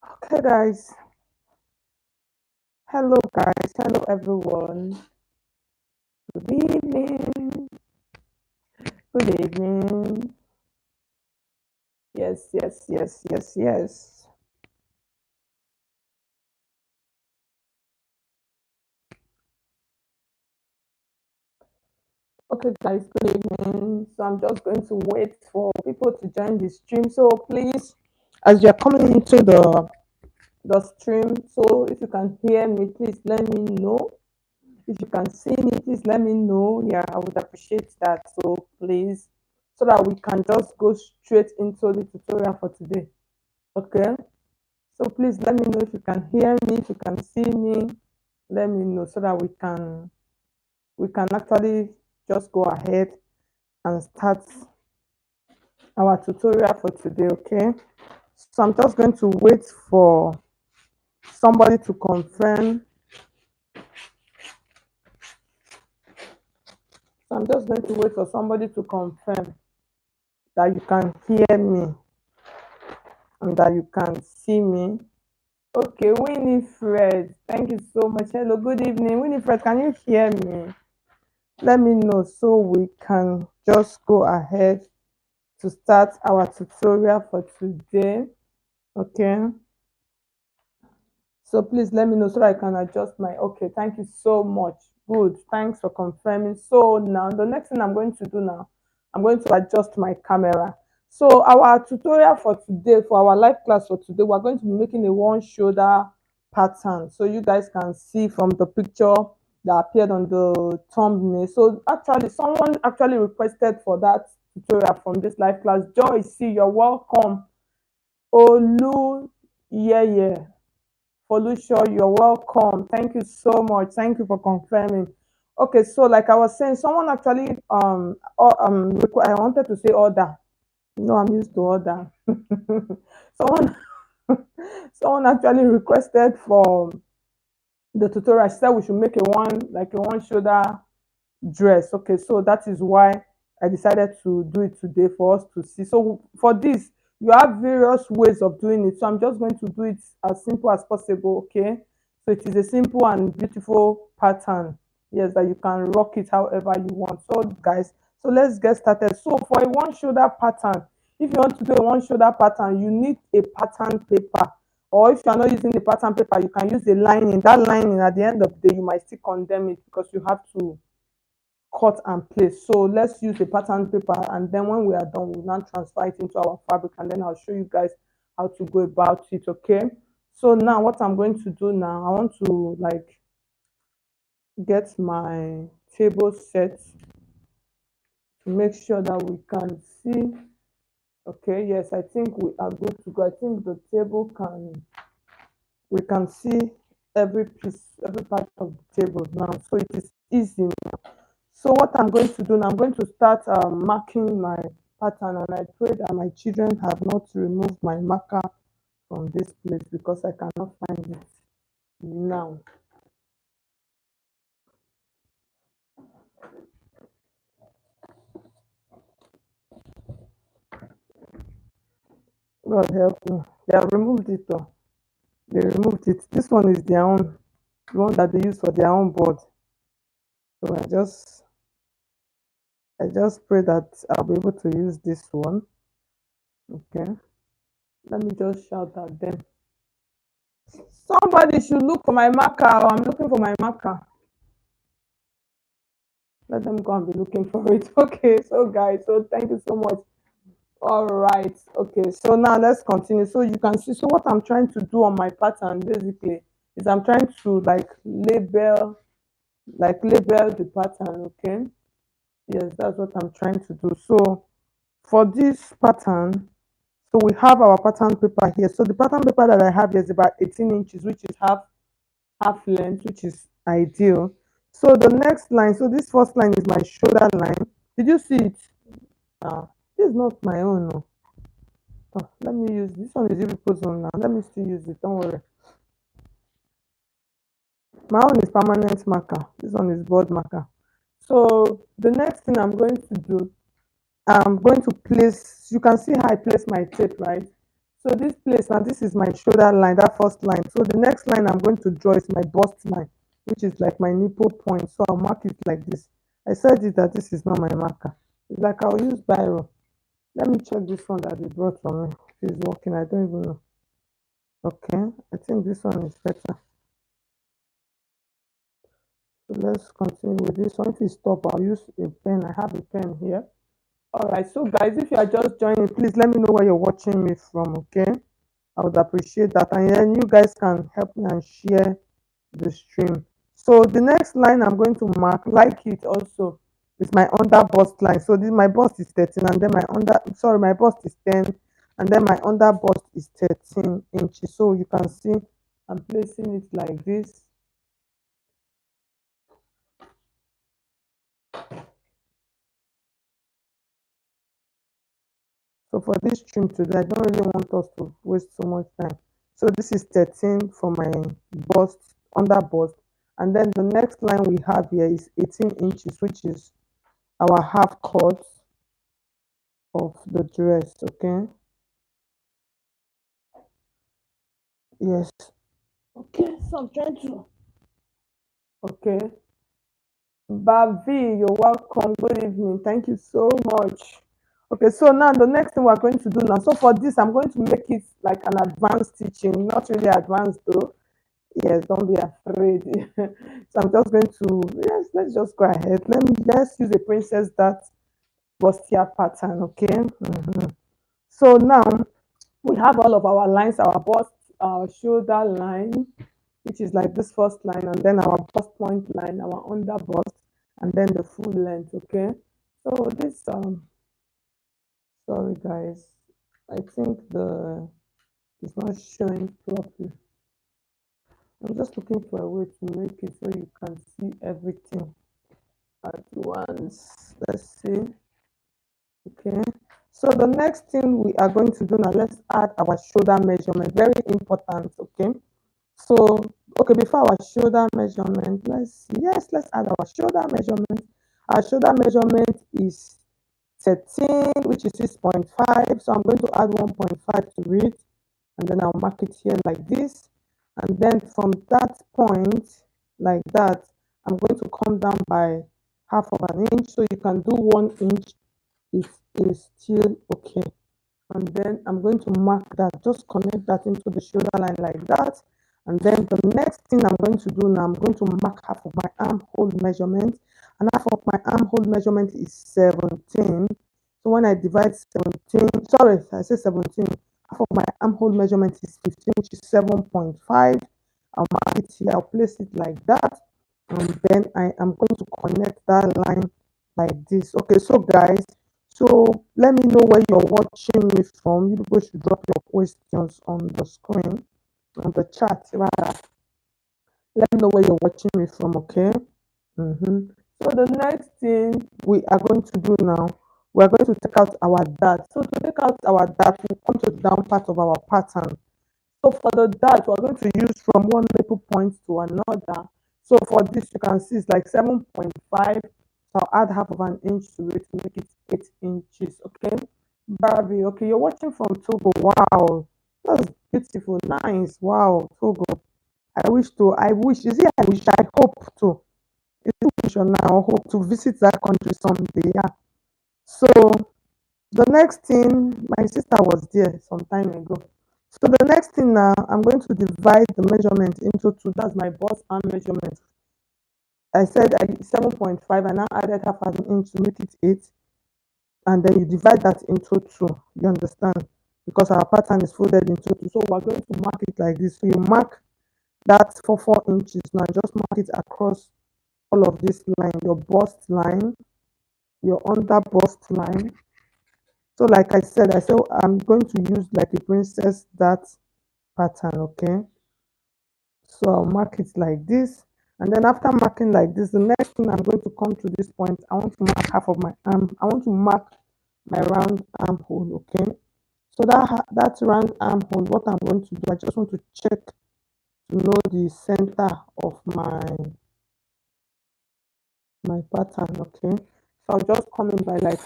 Okay, guys. Hello, guys. Hello, everyone. Good evening. Good evening. Yes, yes, yes, yes, yes. Okay, guys. Good evening. So I'm just going to wait for people to join the stream. So please, as you're coming into the stream, so if you can hear me, please let me know. If you can see me, please let me know. Yeah, I would appreciate that. So please, so that we can just go straight into the tutorial for today. Okay. So please let me know if you can hear me, if you can see me. Let me know so that we can actually just go ahead and start our tutorial for today. Okay. So I'm just going to wait for somebody to confirm. So I'm just going to wait for somebody to confirm that you can hear me and that you can see me. Okay, Winifred, thank you so much. Hello, good evening. Winifred, can you hear me? Let me know so we can just go ahead to start our tutorial for today. Okay, so please let me know so that I can adjust my. Okay, thank you so much. Good, thanks for confirming. So now the next thing I'm going to do now, I'm going to adjust my camera. So our tutorial for today, for our live class for today, we're going to be making a one shoulder pattern so you guys can see from the picture that appeared on the thumbnail. So actually someone actually requested for that tutorial from this live class. Joyce, see, you're welcome. Olu, yeah. Folusho, you're welcome. Thank you so much. Thank you for confirming. Okay, so like I was saying, someone actually I wanted to say order. No, I'm used to order. someone someone actually requested for the tutorial. She said we should make a one shoulder dress. Okay, so that is why I decided to do it today for us to see. So for this, you have various ways of doing it. So I'm just going to do it as simple as possible. Okay, so it is a simple and beautiful pattern. Yes, that you can rock it however you want. So guys, so let's get started. So for a one shoulder pattern, if you want to do a one shoulder pattern, you need a pattern paper. Or if you are not using the pattern paper, you can use the lining. That lining at the end of the day, you might still condemn it because you have to cut and place. So let's use the pattern paper, and then when we are done, we'll now transfer it into our fabric, and then I'll show you guys how to go about it. Okay, so now what I'm going to do now, I want to like get my table set to make sure that we can see. Okay, yes, I think we are good to go. I think the table can, we can see every piece, every part of the table now, so it is easy. So what I'm going to do now, I'm going to start marking my pattern, and I pray that my children have not removed my marker from this place because I cannot find it now. God help me. They have removed it though. They removed it. This one is their own, the one that they use for their own board. So I just pray that I'll be able to use this one. Okay. Let me just shout at them. Somebody should look for my marker. Or I'm looking for my marker. Let them go and be looking for it. Okay, so guys, so thank you so much. All right, okay, so now let's continue. So you can see, so what I'm trying to do on my pattern basically is I'm trying to label the pattern. Okay, yes, that's what I'm trying to do. So for this pattern, so we have our pattern paper here. So the pattern paper that I have here is about 18 inches, which is half length, which is ideal. So the next line, so this first line is my shoulder line. Did you see it? This is not my own. No. Oh, let me use this one. Is Iriko's own now? Let me still use it. Don't worry. My own is permanent marker. This one is board marker. So the next thing I'm going to do, I'm going to place. You can see how I place my tape, right? So this place now, this is my shoulder line, that first line. So the next line I'm going to draw is my bust line, which is like my nipple point. So I'll mark it like this. I said it that this is not my marker. It's like I'll use biro. Let me check this one that they brought for me. If it's working, I don't even know. Okay, I think this one is better. So let's continue with this one. If you stop, I'll use a pen. I have a pen here. All right, so guys, if you are just joining, please let me know where you're watching me from, okay? I would appreciate that. And then you guys can help me and share the stream. So the next line I'm going to mark, like it also, is my under bust line. So this my bust is 13, and then my bust is 10, and then my under bust is 13 inches. So you can see I'm placing it like this. So for this stream today, I don't really want us to waste so much time. So this is 13 for my bust, under bust. And then the next line we have here is 18 inches, which is our half cut of the dress, okay? Yes. Okay, so I'm trying to, okay. Bavi, you're welcome. Good evening. Thank you so much. Okay, so now the next thing we're going to do now. So for this, I'm going to make it like an advanced teaching, not really advanced though. Yes, don't be afraid. So I'm just going to, yes, let's just go ahead. Let's use a princess that bustier pattern, okay? So now we have all of our lines, our bust, our shoulder line, which is like this first line, and then our bust point line, our under bust, and then the full length, okay? So this, sorry guys, I think the it's not showing properly. I'm just looking for a way to make it so you can see everything at once. Let's see. Okay. So the next thing we are going to do now, let's add our shoulder measurement. Very important. Okay. So, okay, before our shoulder measurement, let's see. Yes, let's add our shoulder measurement. Our shoulder measurement is 13, which is 6.5. So I'm going to add 1.5 to it, and then I'll mark it here like this. And then from that point, like that, I'm going to come down by half of an inch. So you can do 1 inch, it is still okay. And then I'm going to mark that, just connect that into the shoulder line like that. And then the next thing I'm going to do now, I'm going to mark half of my armhole measurement, and half of my armhole measurement is 17. So when I divide 17, sorry, I say 17, half of my armhole measurement is 15, which is 7.5. I'll mark it here, I'll place it like that, and then I am going to connect that line like this. Okay, so guys, so let me know where you're watching me from. You people should drop your questions on the screen, on the chat rather. Let me know where you're watching me from, okay? So the next thing we are going to do now, we are going to take out our dart. So to take out our dart, we come to the down part of our pattern. So for the dart, we're going to use from one nipple point to another. So for this, you can see it's like 7.5. So I'll add half of an inch to it to make it 8 inches, okay? Barbie, okay, you're watching from Togo. Wow, that's beautiful, nice. Wow, Togo. I wish, is it I wish, I hope to. Is it wish or now, hope to visit that country someday, yeah. So the next thing, my sister was there some time ago. So the next thing now, I'm going to divide the measurement into two. That's my bust arm measurement. I said 7.5, and now added half an inch to make it 8. And then you divide that into two. You understand? Because our pattern is folded into two. So we're going to mark it like this. So you mark that for 4 inches. Now just mark it across all of this line, your bust line, your under bust line. So like I said I'm going to use like a princess that pattern, okay? So I'll mark it like this. And then after marking like this, the next thing I'm going to come to this point, I want to mark half of my arm. I want to mark my round armhole, okay? So that round armhole, what I'm going to do, I just want to check to know the center of my pattern, okay? So I'll just come in by like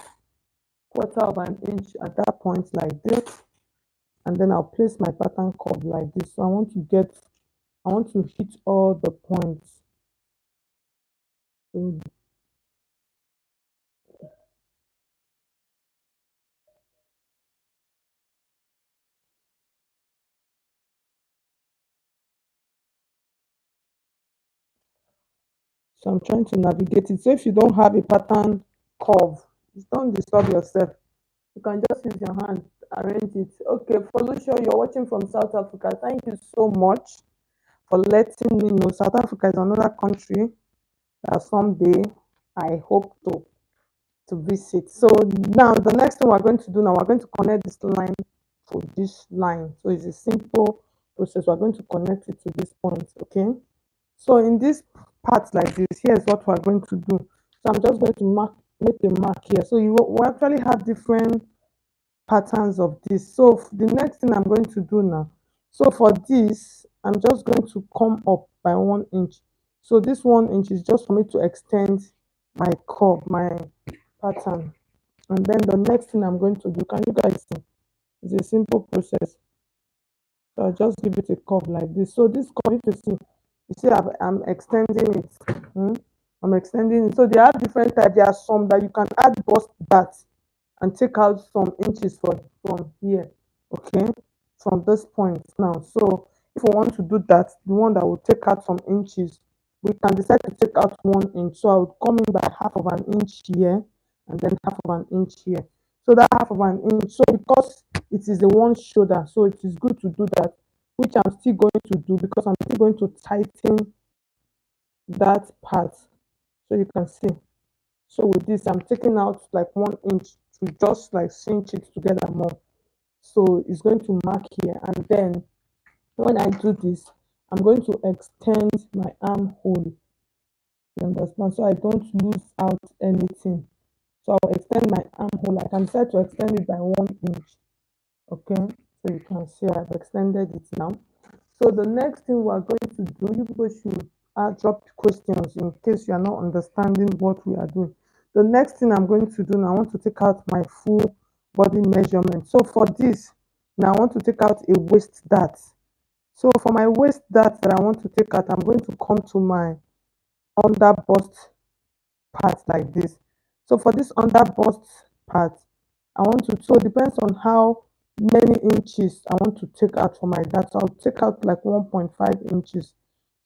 quarter of an inch at that point like this, and then I'll place my pattern curve like this. So I want to hit all the points. So I'm trying to navigate it. So if you don't have a pattern curve, don't disturb yourself. You can just use your hand, arrange it. Okay, Felicia, you're watching from South Africa. Thank you so much for letting me know. South Africa is another country that someday I hope to visit. So now the next thing we're going to do now, we're going to connect this line to this line. So it's a simple process. We're going to connect it to this point. Okay. So in this part like this, here's what we're going to do. So I'm just going to make a mark here. So you will actually have different patterns of this. So the next thing I'm going to do now, so for this I'm just going to come up by 1 inch. So this 1 inch is just for me to extend my curve, my pattern. And then the next thing I'm going to do, can you guys see, it's a simple process. So I'll just give it a curve like this. So this curve, if you see I'm extending it. I'm extending it. So they have different types. There are some that you can add bust that and take out some inches from here. Okay, from this point now. So if we want to do that, the one that will take out some inches, we can decide to take out 1 inch. So I would come in by half of an inch here and then half of an inch here. So that half of an inch, so because it is the one shoulder, so it is good to do that, which I'm still going to do because I'm still going to tighten that part. So you can see. So with this, I'm taking out like 1 inch to just like cinch it together more. So it's going to mark here. And then when I do this, I'm going to extend my armhole. You understand? So I don't lose out anything. So I'll extend my armhole. I can decide to extend it by 1 inch. Okay. So you can see I've extended it now. So the next thing we're going to do, you people should drop questions in case you are not understanding what we are doing. The next thing I'm going to do now, I want to take out my full body measurement. So for this, now I want to take out a waist dart. So for my waist dart that I want to take out, I'm going to come to my under bust part like this. So for this under bust part, I want to, so it depends on how many inches I want to take out for my dart. So I'll take out like 1.5 inches.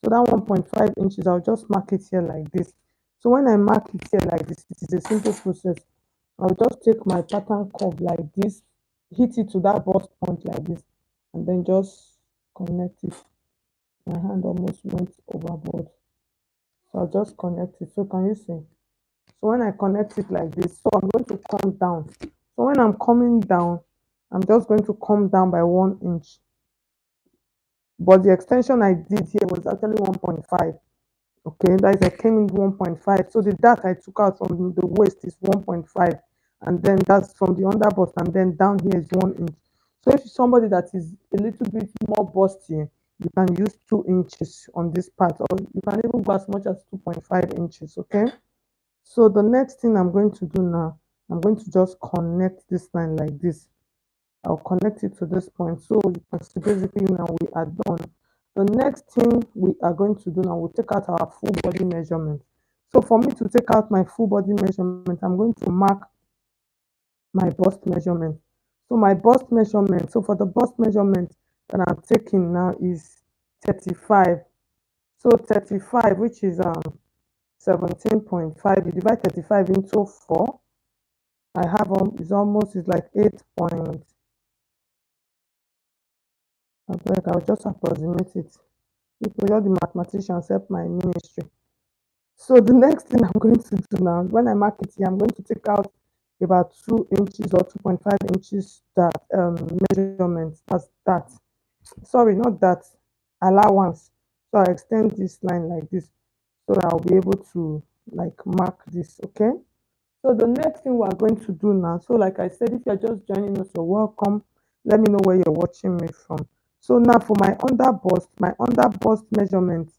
So that 1.5 inches, I'll just mark it here like this. So when I mark it here like this, it is a simple process. I'll just take my pattern curve like this, hit it to that bust point like this, and then just connect it. My hand almost went overboard. So I'll just connect it. So can you see? So when I connect it like this, so I'm going to come down. So when I'm coming down, I'm just going to come down by 1 inch. But the extension I did here was actually 1.5. Okay, that is I came in 1.5. So the dart I took out from the waist is 1.5. And then that's from the under bust, and then down here is 1 inch. So if somebody that is a little bit more busty, you can use 2 inches on this part, or you can even go as much as 2.5 inches. Okay. So the next thing I'm going to do now, I'm going to just connect this line like this. I'll connect it to this point. So you can see basically now we are done. The next thing we are going to do now, we'll take out our full body measurement. So for me to take out my full body measurement, I'm going to mark my bust measurement. So my bust measurement, so for the bust measurement that I'm taking now is 35. So 35, which is 17.5, you divide 35 into 4. I have is like 8 point. I'll just approximate it. People, all the mathematicians help my ministry. So the next thing I'm going to do now, when I mark it here, I'm going to take out about 2 inches or 2.5 inches that measurement as that. Sorry, not that, allowance. So I extend this line like this so that I'll be able to like mark this. Okay. So the next thing we're going to do now, so like I said, if you're just joining us, you're welcome. Let me know where you're watching me from. So now for my under bust measurement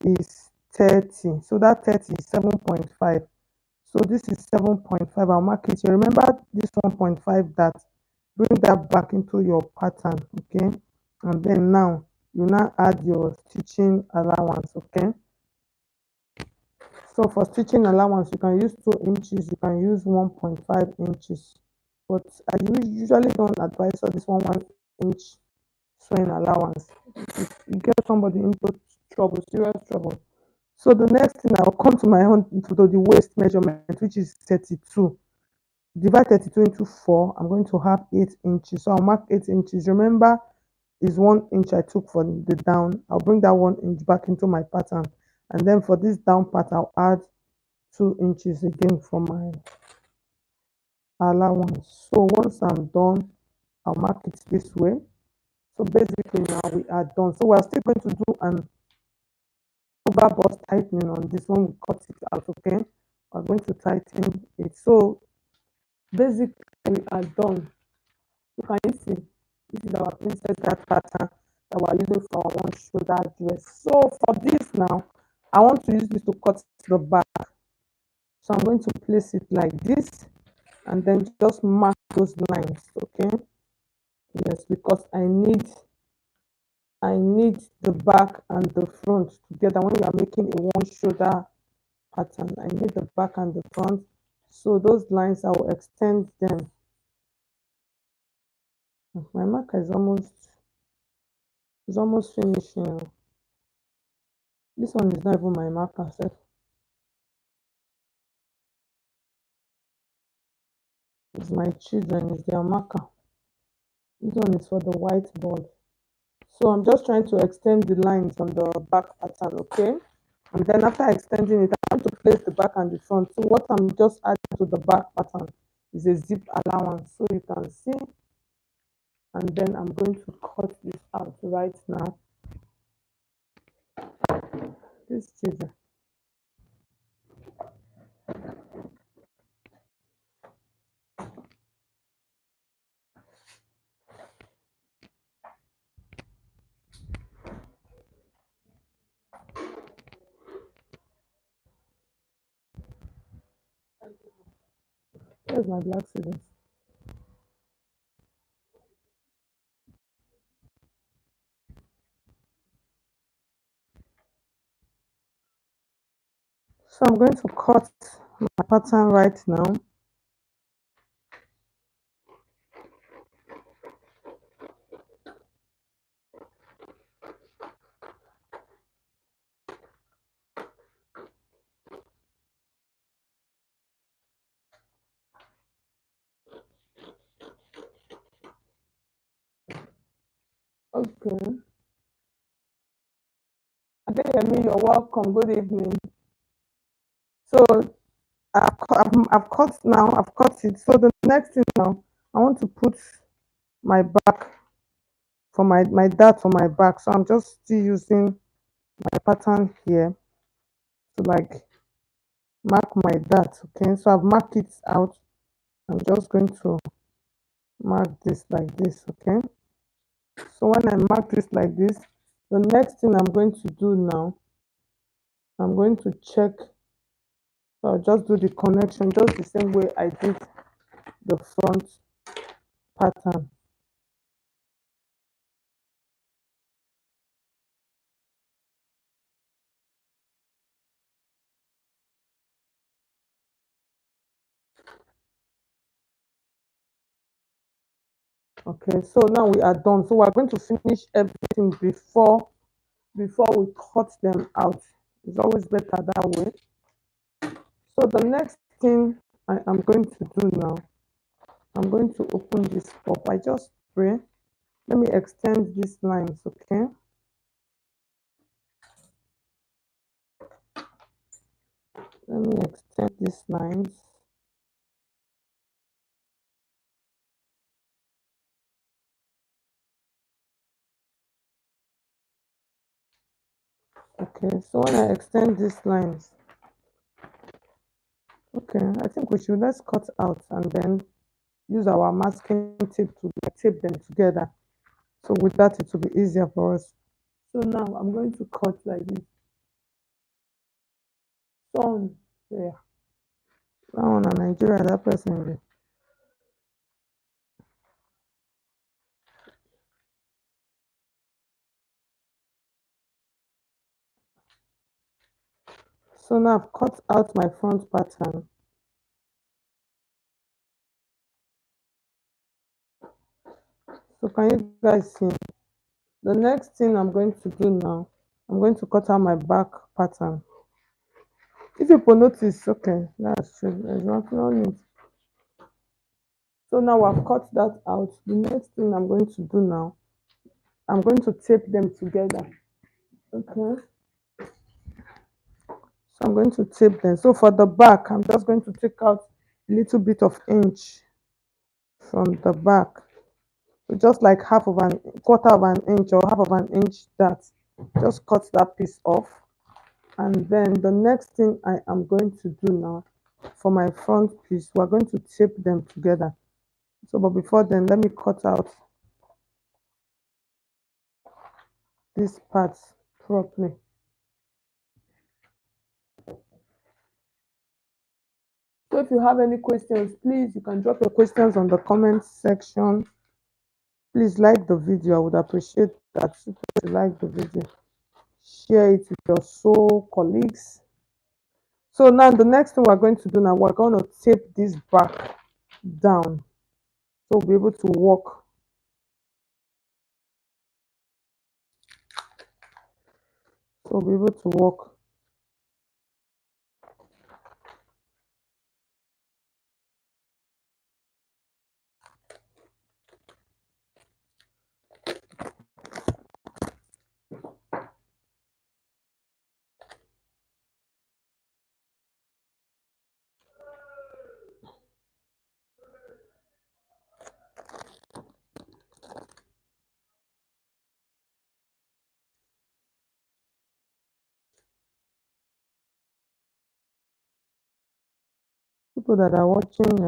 is 30. So that 30 is 7.5. So this is 7.5. I'll mark it here. Remember this 1.5 that bring that back into your pattern, okay? And then now you now add your stitching allowance, okay? So for stitching allowance, you can use 2 inches, you can use 1.5 inches, but I usually don't advise for this 1 inch sewing allowance. You get somebody into trouble, serious trouble. So the next thing, I'll come to my own to the waist measurement, which is 32. Divide 32 into 4. I'm going to have 8 inches. So I'll mark 8 inches. Remember, is 1 inch I took for the down. I'll bring that 1 inch back into my pattern. And then for this down part, I'll add 2 inches again for my allowance. So once I'm done, I'll mark it this way. So basically now we are done. So we're still going to do an over bust tightening on this one. We cut it out, okay? We're going to tighten it. So basically we are done. So can you see? This is our princess cut pattern that we're using for our one shoulder dress. So for this now, I want to use this to cut the back. So I'm going to place it like this and then just mark those lines, okay? Yes, because I need the back and the front together when you are making a one shoulder pattern. I need the back and the front. So those lines I will extend them. My marker is almost finishing. This one is not even my marker sef. It's my children, it's their marker. This one is for the whiteboard. So I'm just trying to extend the lines on the back pattern, okay? And then after extending it, I want to place the back and the front. So what I'm just adding to the back pattern is a zip allowance. So you can see, and then I'm going to cut this out right now. This children. Where's my black scissors? So I'm going to cut my pattern right now. Okay. Adeyemi, you're welcome. Good evening. So I've cut now. I've cut it. So the next thing now, I want to put my back for my dart for my back. So I'm just still using my pattern here to like mark my dart. Okay. So I've marked it out. I'm just going to mark this like this. Okay. So when I mark this like this, the next thing I'm going to do now, I'm going to check. So I'll just do the connection just the same way I did the front pattern. Okay, so now we are done. So we're going to finish everything before we cut them out. It's always better that way. So the next thing I am going to do now, I'm going to open this up. I just spray. Let me extend these lines, okay? Let me extend these lines. Okay, so when I extend these lines, okay, I think let's cut out and then use our masking tape to tape them together. So with that, it will be easier for us. So now I'm going to cut like this. Son, yeah. That one in Nigeria, that person. So now I've cut out my front pattern. So can you guys see? The next thing I'm going to do now, I'm going to cut out my back pattern. If you notice, okay, that's true. There's nothing on it. So now I've cut that out. The next thing I'm going to do now, I'm going to tape them together. Okay. So I'm going to tape them. So for the back, I'm just going to take out a little bit of inch from the back. So just like half of an quarter of an inch or half of an inch, that just cut that piece off. And then the next thing I am going to do now, for my front piece, we're going to tape them together. So but before then, let me cut out this part properly. So if you have any questions, please, you can drop your questions on the comment section. Please like the video. I would appreciate that. If you like the video, share it with your soul colleagues. So now the next thing we're going to do now, we're going to tape this back down. So we'll be able to walk. So we'll be able to walk. People that are watching,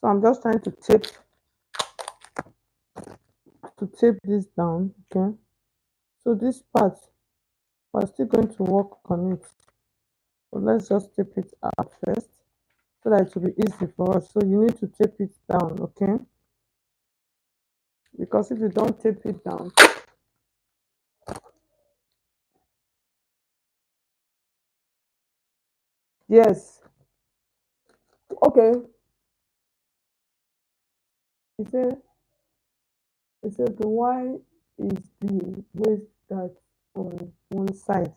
so I'm just trying to tape this down. Okay. So this part, we're still going to work on it. So let's just tape it out first so that it will be easy for us. So you need to tape it down, okay? Because if you don't tape it down, yes, okay. He said, okay, why is the waist guard on one side?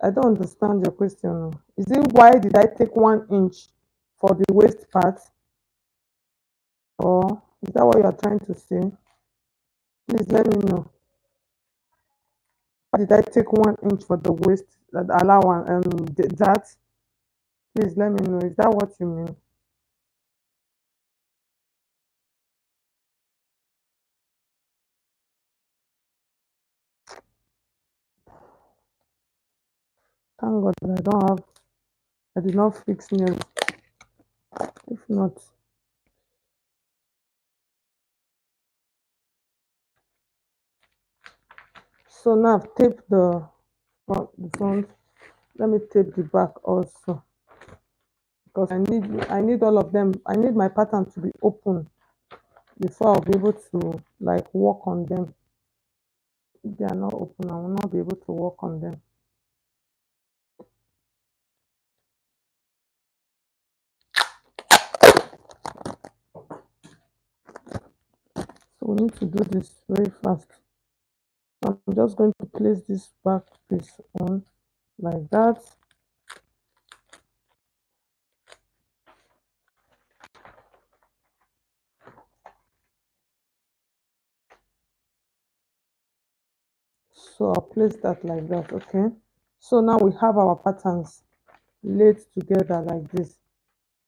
I don't understand your question. Oh. Is it why did I take 1 inch for the waist part? Or is that what you are trying to say? Please let me know. Why did I take 1 inch for the waist that allow one that? Please let me know. Is that what you mean? Thank God that I did not fix nails. If not, so now I've taped the front. Let me tape the back also because I need all of them. I need my pattern to be open before I'll be able to like work on them. If they are not open, I will not be able to work on them. So we need to do this very fast. So I'm just going to place this back piece on like that. So I'll place that like that, okay? So now we have our patterns laid together like this.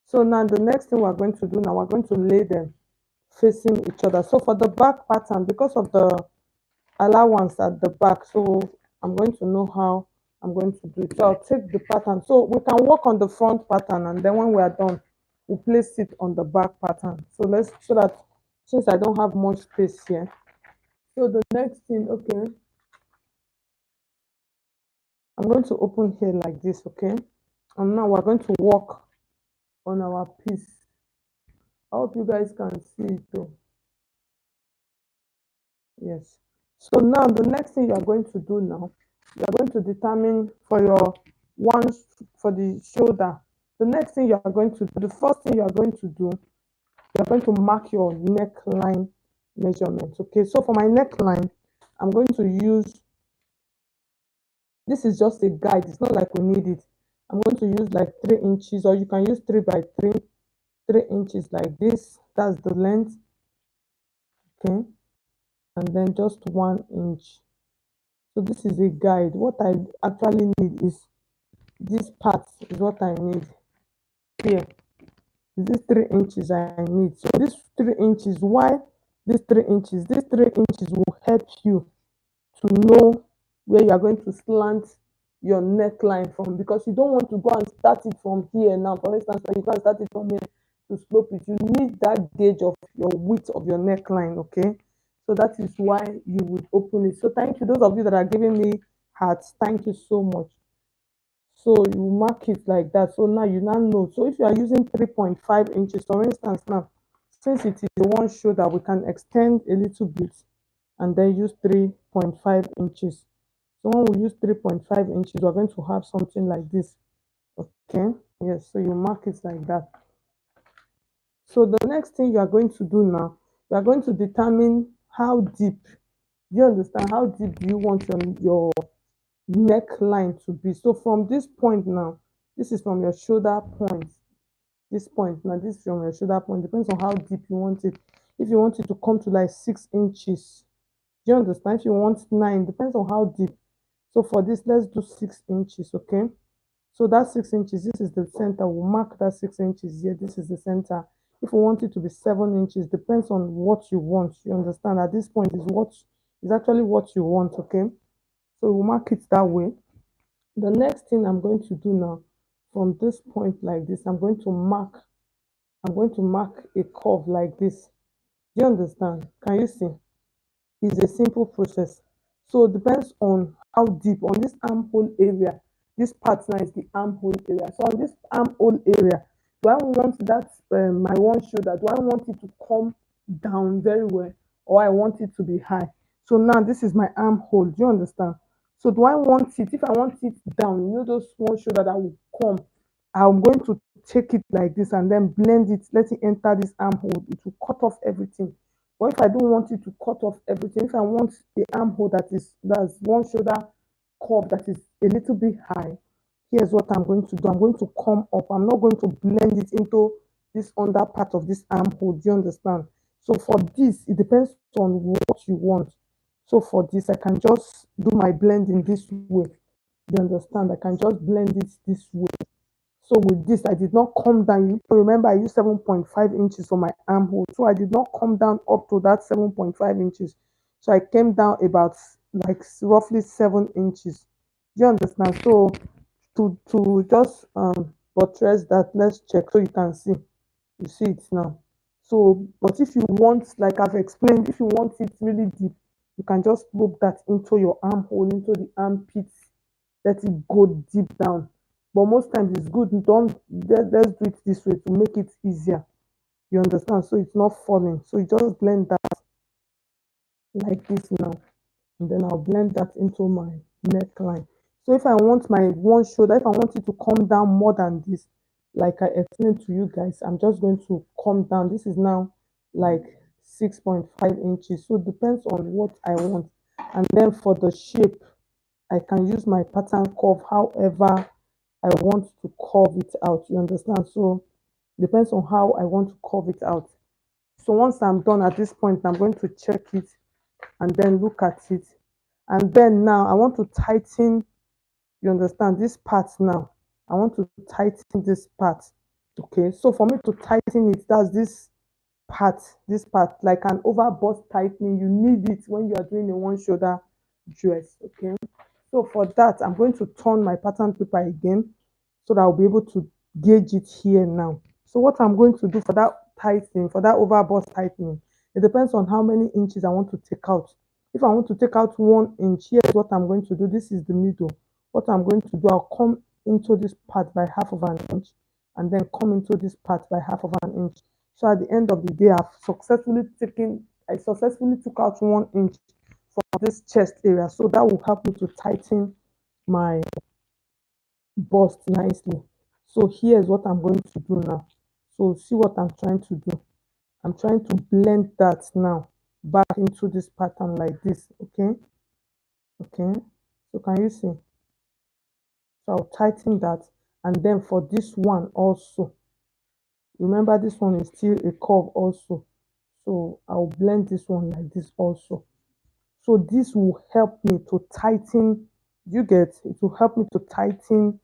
So now the next thing we're going to do now, we're going to lay them facing each other. So for the back pattern, because of the allowance at the back, so I'm going to know how I'm going to do it. So I'll take the pattern. So we can work on the front pattern, and then when we are done, we'll place it on the back pattern. So so that since I don't have much space here. So the next thing, okay, I'm going to open here like this, okay? And now we're going to work on our piece. I hope you guys can see it though. Yes. So now the next thing you are going to do now, you are going to determine for your one for the shoulder. The next thing you are going to do, the first thing you are going to do, you are going to mark your neckline measurement. Okay, so for my neckline, I'm going to use, this is just a guide, it's not like we need it. I'm going to use like 3 inches, or you can use 3 by 3, 3 inches like this. That's the length. Okay, and then just 1 inch. So this is a guide. What I actually need is this part is what I need here. This 3 inches I need. So this 3 inches, why these 3 inches? These 3 inches will help you to know where you are going to slant your neckline from, because you don't want to go and start it from here now. For instance, you can start it from here to slope it. You need that gauge of your width of your neckline. Okay, so that is why you would open it. So thank you, those of you that are giving me hearts, thank you so much. So you mark it like that. So now you now know. So if you are using 3.5 inches, for instance, now since it is one shoulder, we can extend a little bit and then use 3.5 inches. So when we use 3.5 inches, we're going to have something like this. Okay, yes, so you mark it like that. So the next thing you are going to do now, you are going to determine how deep. Do you understand how deep do you want your neckline to be? So from this point now, this is from your shoulder point. This point now, this is from your shoulder point. Depends on how deep you want it. If you want it to come to like 6 inches, do you understand? If you want 9, depends on how deep. So for this, let's do 6 inches. Okay, so that 6 inches, this is the center. We'll mark that 6 inches here. This is the center. If we want it to be 7 inches, depends on what you want. You understand? At this point is actually what you want. Okay, so we'll mark it that way. The next thing I'm going to do now, from this point like this, I'm going to mark a curve like this. Do you understand? Can you see? It's a simple process. So it depends on how deep on this armhole area. This part now is the armhole area. So on this armhole area, do I want that my one shoulder? Do I want it to come down very well, or I want it to be high? So now this is my armhole. Do you understand? So do I want it? If I want it down, you know those one shoulder that will come, I'm going to take it like this and then blend it, let it enter this armhole. It will cut off everything. But if I don't want it to cut off everything, if I want the armhole that's one shoulder curve that is a little bit high, here's what I'm going to do. I'm going to come up. I'm not going to blend it into this under part of this armhole. Do you understand? So for this, it depends on what you want. So for this, I can just do my blending this way. You understand? I can just blend it this way. So with this, I did not come down. You remember, I used 7.5 inches for my armhole. So I did not come down up to that 7.5 inches. So I came down about like roughly 7 inches. Do you understand? So to just buttress that, let's check so you can see. You see it now. So, but if you want, like I've explained, if you want it really deep, you can just loop that into your armhole, into the armpits, let it go deep down. But most times it's good, don't let's do it this way to make it easier. You understand? So it's not falling. So you just blend that like this now. And then I'll blend that into my neckline. So if I want my one shoulder, if I want it to come down more than this, like I explained to you guys, I'm just going to come down. This is now like 6.5 inches. So it depends on what I want. And then for the shape, I can use my pattern curve however I want to curve it out. You understand? So depends on how I want to curve it out. So once I'm done at this point, I'm going to check it and then look at it. And then now I want to tighten, you understand, this part now. I want to tighten this part. Okay, so for me to tighten it, that's this part, like an overbust tightening. You need it when you are doing a one shoulder dress. Okay, so for that, I'm going to turn my pattern paper again so that I'll be able to gauge it here now. So what I'm going to do for that tightening, for that overbust tightening, it depends on how many inches I want to take out. If I want to take out 1 inch, here's what I'm going to do. This is the middle. What I'm going to do, I'll come into this part by half of an inch and then come into this part by half of an inch. So at the end of the day, I successfully took out 1 inch from this chest area. So that will help me to tighten my bust nicely. So here's what I'm going to do now. So see what I'm trying to do. I'm trying to blend that now back into this pattern like this. Okay. Okay. So can you see? So I'll tighten that. And then for this one also, remember this one is still a curve also. So I'll blend this one like this also. So this will help me to tighten, you get, it will help me to tighten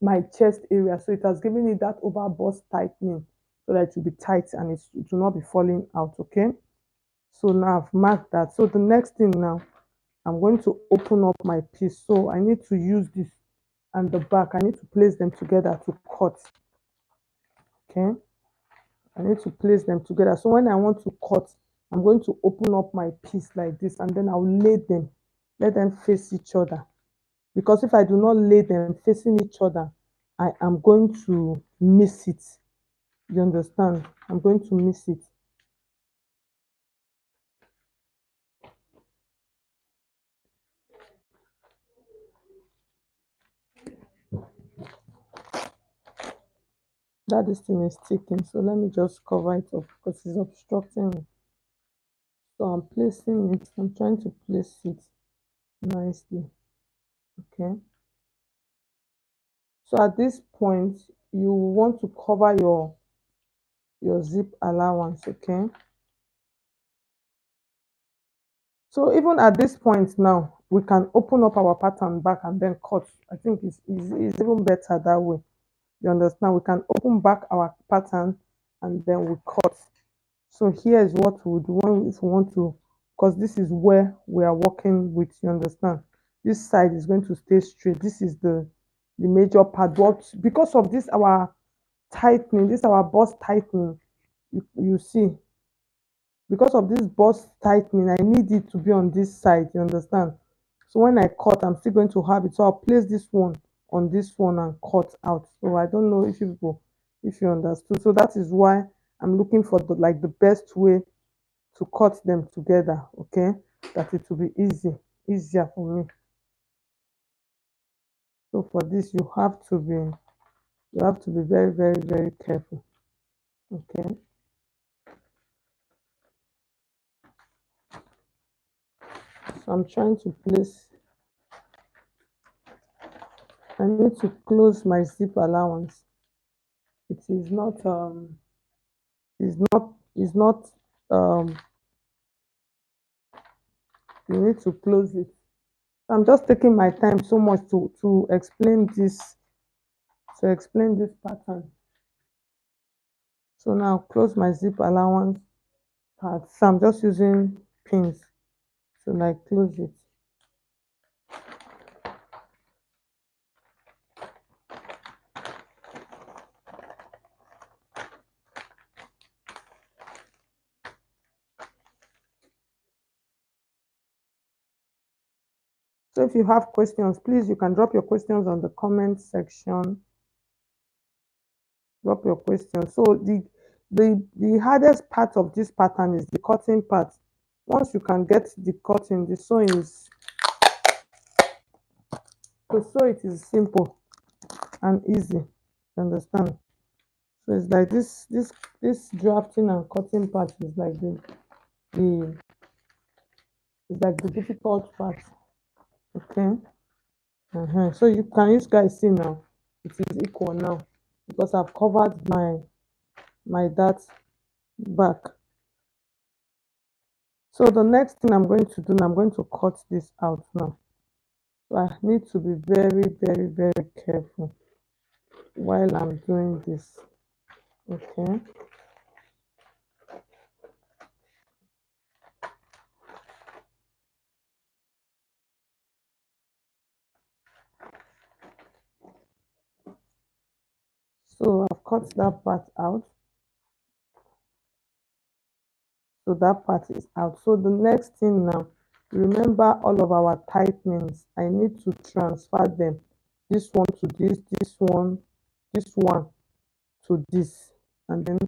my chest area. So it has given me that over bust tightening so that it will be tight and it will not be falling out. Okay. So now I've marked that. So the next thing now, I'm going to open up my piece. So I need to use this and the back. I need to place them together to cut. Okay. I need to place them together. So when I want to cut, I'm going to open up my piece like this and then I'll lay them, let them face each other. Because if I do not lay them facing each other, I am going to miss it. You understand? I'm going to miss it. That this thing is sticking. So let me just cover it up because it's obstructing me. So I'm placing it. I'm trying to place it nicely. Okay. So at this point, you want to cover your zip allowance. Okay. So even at this point now, we can open up our pattern back and then cut. I think it's even better that way. You understand? We can open back our pattern and then we cut. So here is what we do when if we want to, because this is where we are working with. You understand? This side is going to stay straight. This is the major part. But because of this, our tightening, this our bust tightening, you see, because of this bust tightening, I need it to be on this side. You understand? So when I cut, I'm still going to have it. So I'll place this one on this one and cut out. So I don't know if you people, if you understood. So that is why I'm looking for the best way to cut them together. Okay, that it will be easier for me. So for this, you have to be very, very, very careful. Okay. So I'm trying to place. I need to close my zip allowance. It is not is not you need to close it. I'm just taking my time so much to explain this pattern. So now close my zip allowance part. So I'm just using pins to like close it. So if you have questions, please you can drop your questions on the comment section. Drop your questions. So the hardest part of this pattern is the cutting part. Once you can get the cutting, the sewing is to sew it is simple and easy. You understand? So it's like this drafting and cutting part is like the it's like the difficult part. Okay. So you guys see now it is equal now because I've covered my that back. So the next thing I'm going to do now, I'm going to cut this out now. So I need to be very, very, very careful while I'm doing this. Okay. So I've cut that part out. So that part is out. So the next thing now, remember all of our tightenings. I need to transfer them. This one to this one to this, and then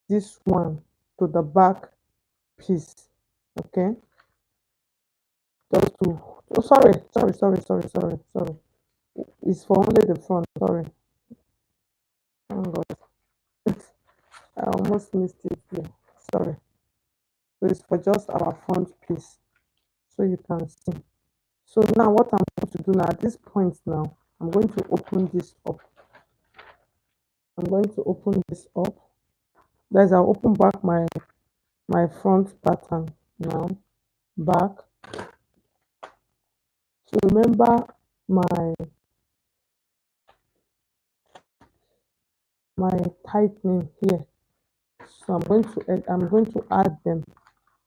this one to the back piece. Okay. just to, oh, sorry, it's for only the front, sorry. Oh god, I almost missed it here, sorry. So it's for just our front piece, so you can see. So now what I'm going to do now, at this point now, I'm going to open this up. I'm going to open this up. Guys, I'll open back my front pattern now. Back. So remember my my tightening here. So I'm going to add them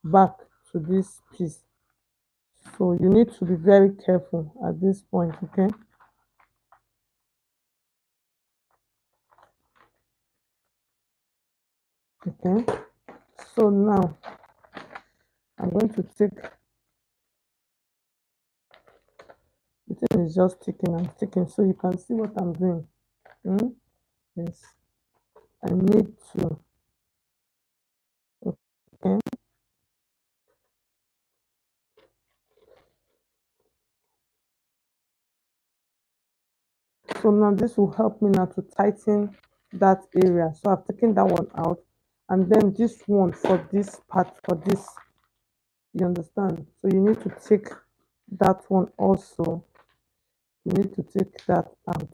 back to this piece. So you need to be very careful at this point, okay? Okay. So now I'm going to take, the thing is just sticking and sticking, so you can see what I'm doing. Yes, I need to. Okay. So now this will help me now to tighten that area. So I've taken that one out, and then this one for this part, for this, you understand? So you need to take that one also. You need to take that out.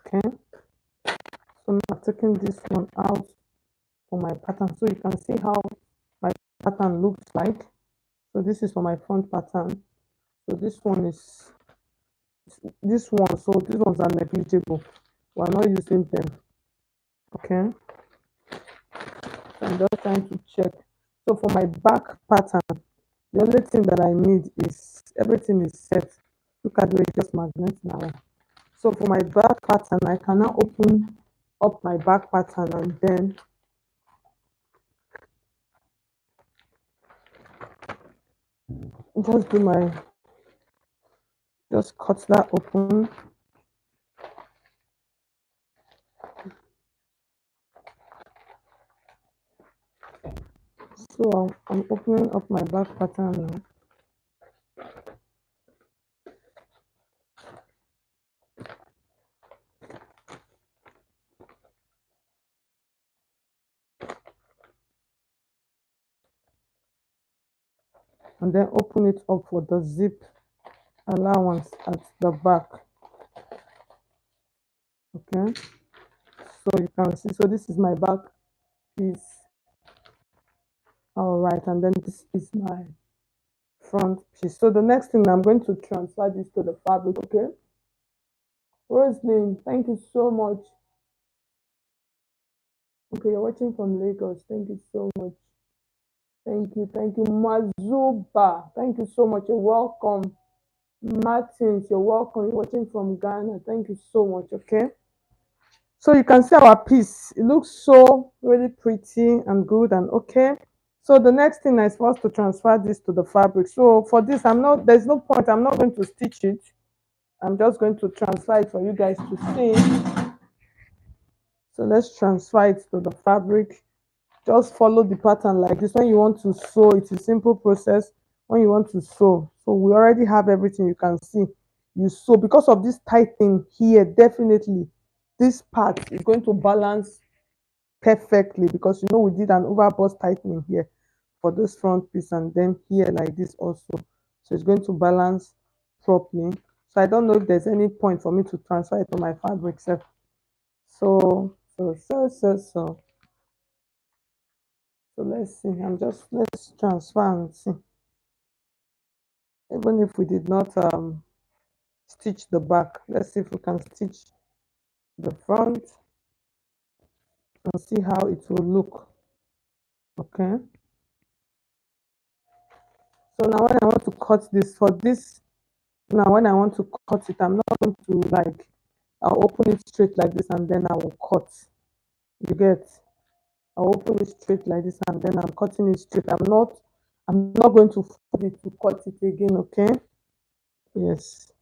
Okay. So now I've taken this one out for my pattern, so you can see how my pattern looks like. So this is for my front pattern. So this one is this one. So these ones are negligible. We're not using them. Okay. So I'm just trying to check. So for my back pattern, the only thing that I need is everything is set. Look at the way it's just magnet now. So for my back pattern, I can now open up my back pattern and then just do my, just cut that open. So I'm opening up my back pattern now. And then open it up for the zip allowance at the back. Okay, so you can see, so this is my back piece. All right, and then this is my front piece. So the next thing, I'm going to transfer this to the fabric. Okay, Roslyn, thank you so much. Okay, you're watching from Lagos. Thank you so much. Thank you, Mazuba. Thank you so much. You're welcome. Martins, you're welcome. You're watching from Ghana. Thank you so much. Okay. So you can see our piece. It looks so really pretty and good and okay. So the next thing is for us to transfer this to the fabric. So for this, there's no point. I'm not going to stitch it. I'm just going to transfer it for you guys to see. So let's transfer it to the fabric. Just follow the pattern like this. When you want to sew, it's a simple process. When you want to sew, so we already have everything. You can see you sew because of this tightening here. Definitely this part is going to balance perfectly, because you know we did an overbust tightening here for this front piece, and then here like this also. So it's going to balance properly. So I don't know if there's any point for me to transfer it to my fabric self. So let's see. Let's transfer and see. Even if we did not stitch the back, let's see if we can stitch the front and see how it will look. Okay. So now when I want to cut this, for this, now when I want to cut it, I'm not going to like, I'll open it straight like this and then I will cut. You get? I'll open it straight like this and then I'm cutting it straight. I'm not going to fold it to cut it again, okay? Yes.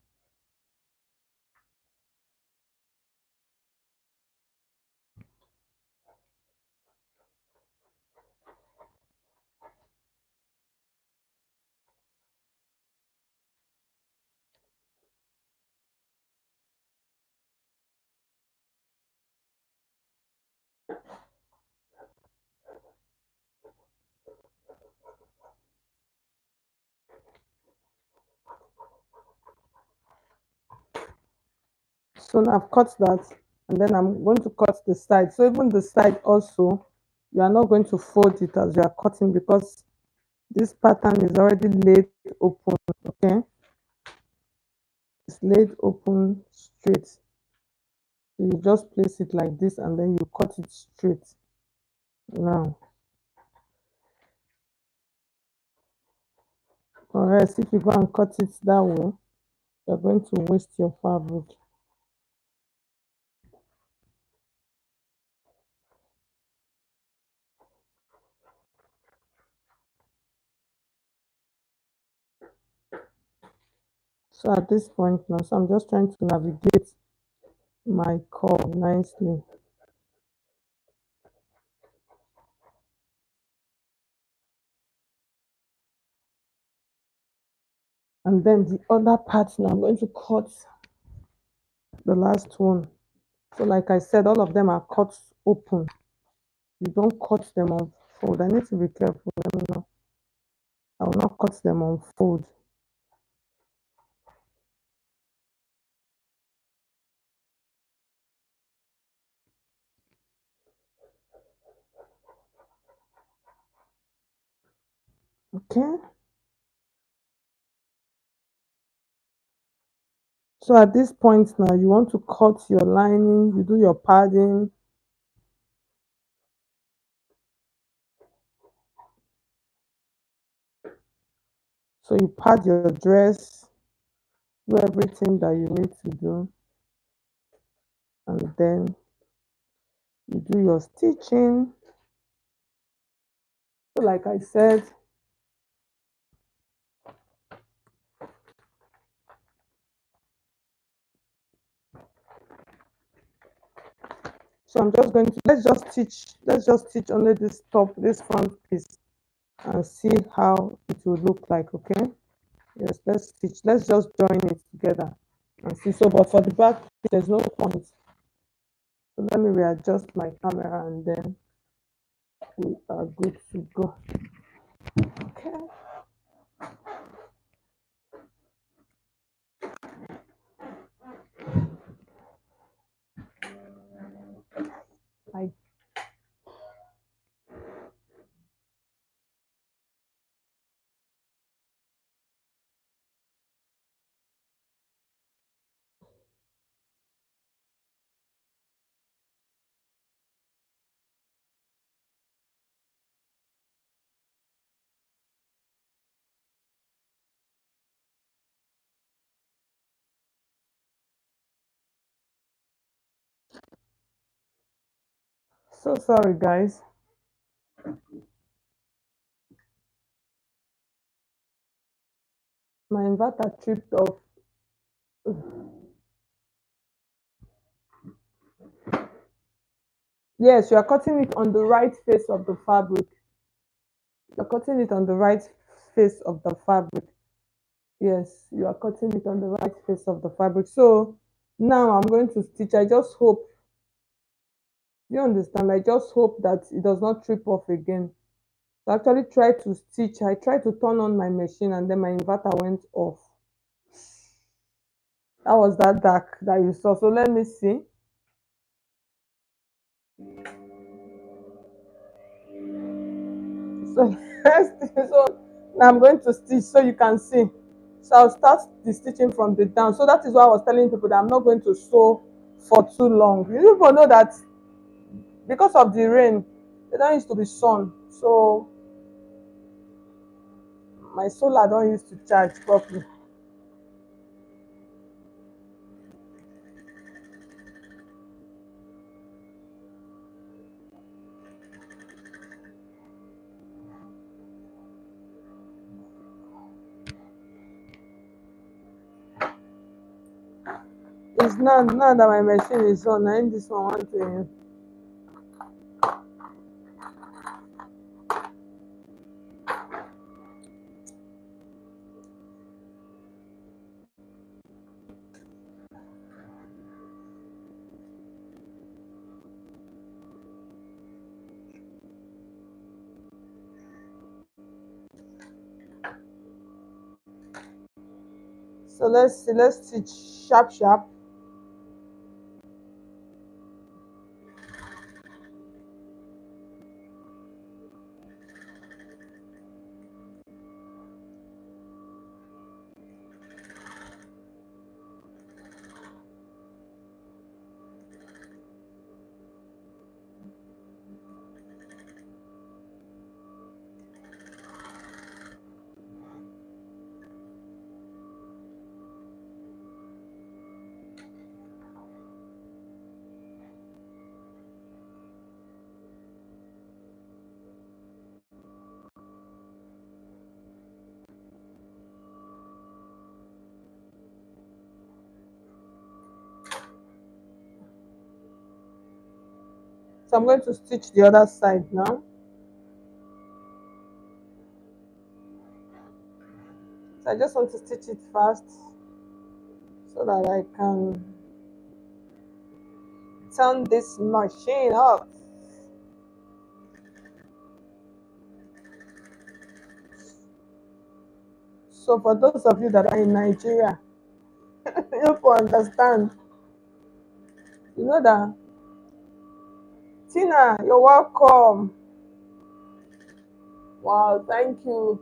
So now I've cut that, and then I'm going to cut the side. So even the side also, you are not going to fold it as you are cutting, because this pattern is already laid open. Okay, it's laid open straight. So you just place it like this, and then you cut it straight. Now, or else if you go and cut it that way, you're going to waste your fabric. So at this point now, so I'm just trying to navigate my curve nicely. And then the other part now, I'm going to cut the last one. So like I said, all of them are cut open. You don't cut them on fold. I need to be careful. Let me know. I will not cut them on fold. Okay. So at this point now, you want to cut your lining, you do your padding. So you pad your dress, do everything that you need to do, and then you do your stitching. So like I said, so I'm just going to, let's just stitch only this top, this front piece, and see how it will look like. Okay, yes, let's stitch, let's just join it together and see. So but for the back piece, there's no point. So let me readjust my camera, and then we are good to go. Okay, I so sorry guys. My inverter tripped off. Yes, you are cutting it on the right face of the fabric. You're cutting it on the right face of the fabric. Yes, you are cutting it on the right face of the fabric. So now I'm going to stitch. I just hope, you understand? I just hope that it does not trip off again. So I actually tried to stitch. I tried to turn on my machine, and then my inverter went off. That was that dark that you saw. So let me see. So, so now I'm going to stitch so you can see. So I'll start the stitching from the down. So that is why I was telling people that I'm not going to sew for too long. You people know that because of the rain, they don't used to be sun. So my solar don't used to charge properly. It's now that my machine is on, I this one want to. So let's see, let's stitch sharp sharp. So I'm going to stitch the other side now. So I just want to stitch it fast so that I can turn this machine off. So for those of you that are in Nigeria, you will understand. You know that. Tina, you're welcome. Wow, thank you.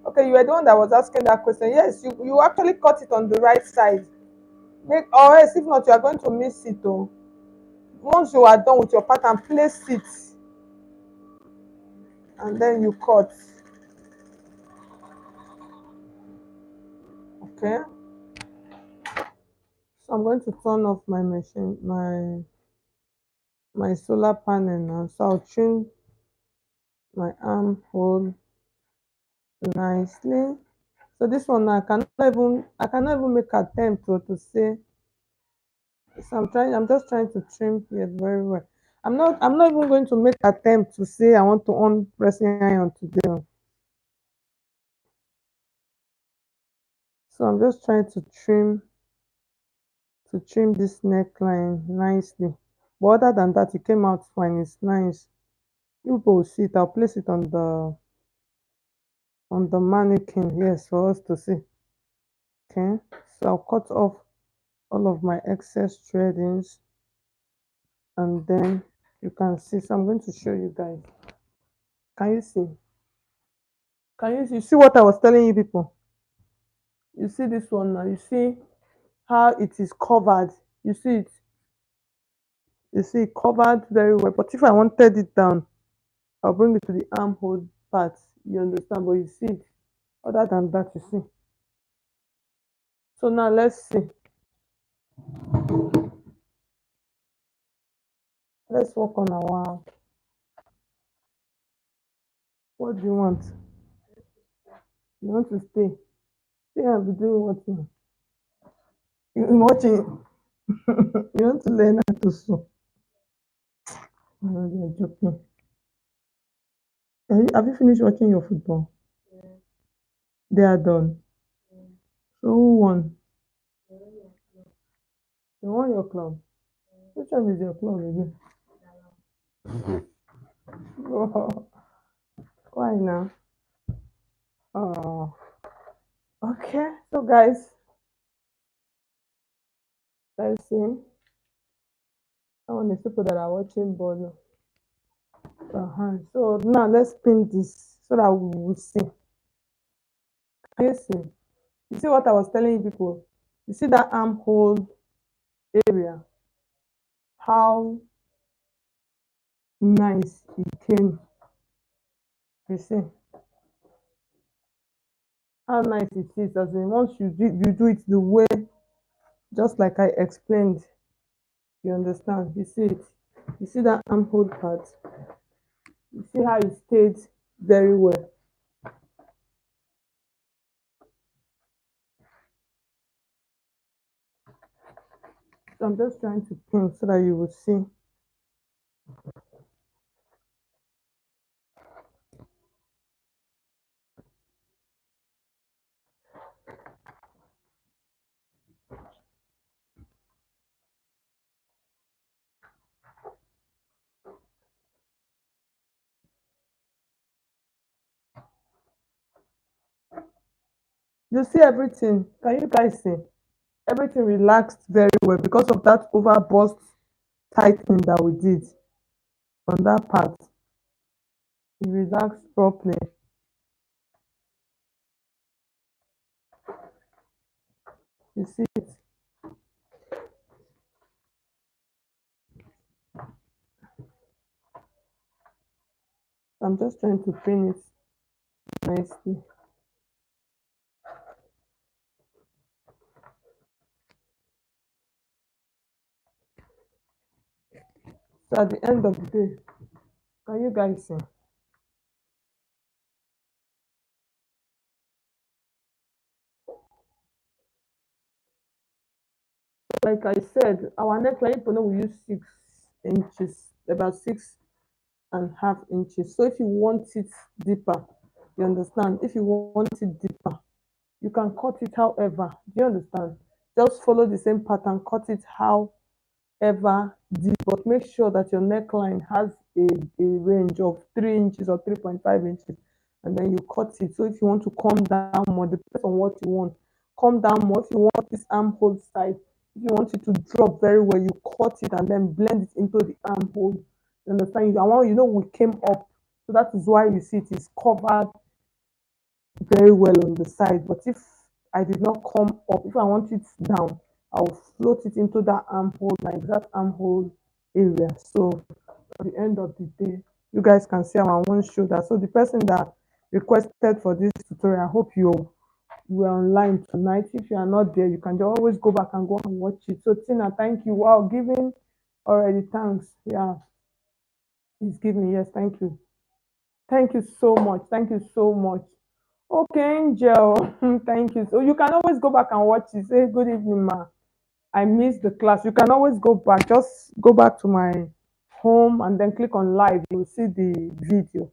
Okay, you were the one that was asking that question. Yes, you actually cut it on the right side. Make, or else if not, you are going to miss it. Oh. Once you are done with your pattern, place it and then you cut. Okay. So I'm going to turn off my machine, my solar panel now. So I'll trim my armhole nicely. So this one now, I cannot even make attempt to say. So I'm just trying to trim here very well. I'm not even going to make attempt to say I want to on pressing iron today. So I'm just trying to trim this neckline nicely. But other than that, it came out fine. It's nice. You people will see it. I'll place it on the mannequin, yes, for us to see. Okay. So I'll cut off all of my excess threadings and then you can see. So I'm going to show you guys. Can you see? Can you see what I was telling you people? You see this one now. You see how it is covered. You see it. You see it covered very well. But if I wanted it down, I'll bring it to the armhole part. You understand? But you see it. Other than that, you see. So now let's see. Let's work on our. What do you want? You want to stay? Stay and be doing what you watching. You want to learn how to sew. No, you're joking. Have you finished watching your football? They are done. So who won? You won your club. Which one is your club again? Oh, why now? Oh, okay. So guys, let's see. I want the people that are watching ball. So now let's pin this so that we will see. Can you see? You see what I was telling you people? You see that armhole area? How nice it came. You see how nice it is. As in, once you do it the way, just like I explained, you understand. You see it. You see that armhole part. You see how it stayed very well. So I'm just trying to pin so that you will see. You see everything. Can you guys see? Everything relaxed very well because of that overburst tightening that we did on that part. It relaxed properly. You see it. I'm just trying to pin it nicely. So at the end of the day, can you guys see? like I said, our neckline, people know we use 6 inches, about 6.5 inches. So if you want it deeper, you understand? If you want it deeper, you can cut it however. Do you understand? Just follow the same pattern, cut it however deep, but make sure that your neckline has a range of 3 inches or 3.5 inches, and then you cut it. So if you want to come down more, depends on what you want. Come down more. If you want this armhole side, if you want it to drop very well, you cut it and then blend it into the armhole. You understand? And one, we came up, so that is why you see it is covered very well on the side. But if I did not come up, if I want it down, I'll float it into that armhole, my exact armhole area. So at the end of the day, you guys can see our one shoulder. So the person that requested for this tutorial, I hope you were online tonight. If you are not there, you can just always go back and go and watch it. So Tina, thank you. Wow, giving already, thanks. Yeah, he's giving. Yes, thank you. Thank you so much. Thank you so much. Okay, Angel. Thank you. So you can always go back and watch it. Say good evening, ma. I missed the class. You can always go back. Just go back to my home and then click on live. You'll see the video.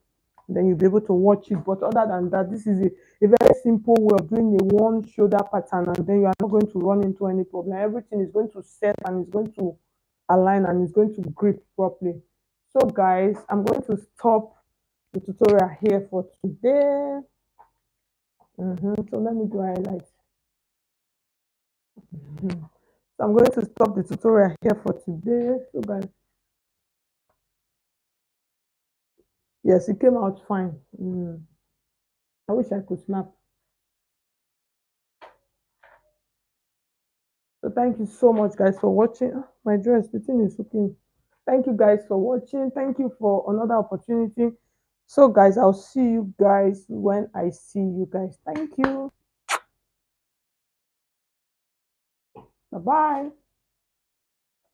Then you'll be able to watch it. But other than that, this is a very simple way of doing a one shoulder pattern, and then you are not going to run into any problem. Everything is going to set and it's going to align and it's going to grip properly. So guys, I'm going to stop the tutorial here for today. So let me do highlight. So I'm going to stop the tutorial here for today. So guys, yes, it came out fine. I wish I could snap. So thank you so much, guys, for watching. My dress, the thing is looking. Thank you guys for watching. Thank you for another opportunity. So guys, I'll see you guys when I see you guys. Thank you. Bye bye.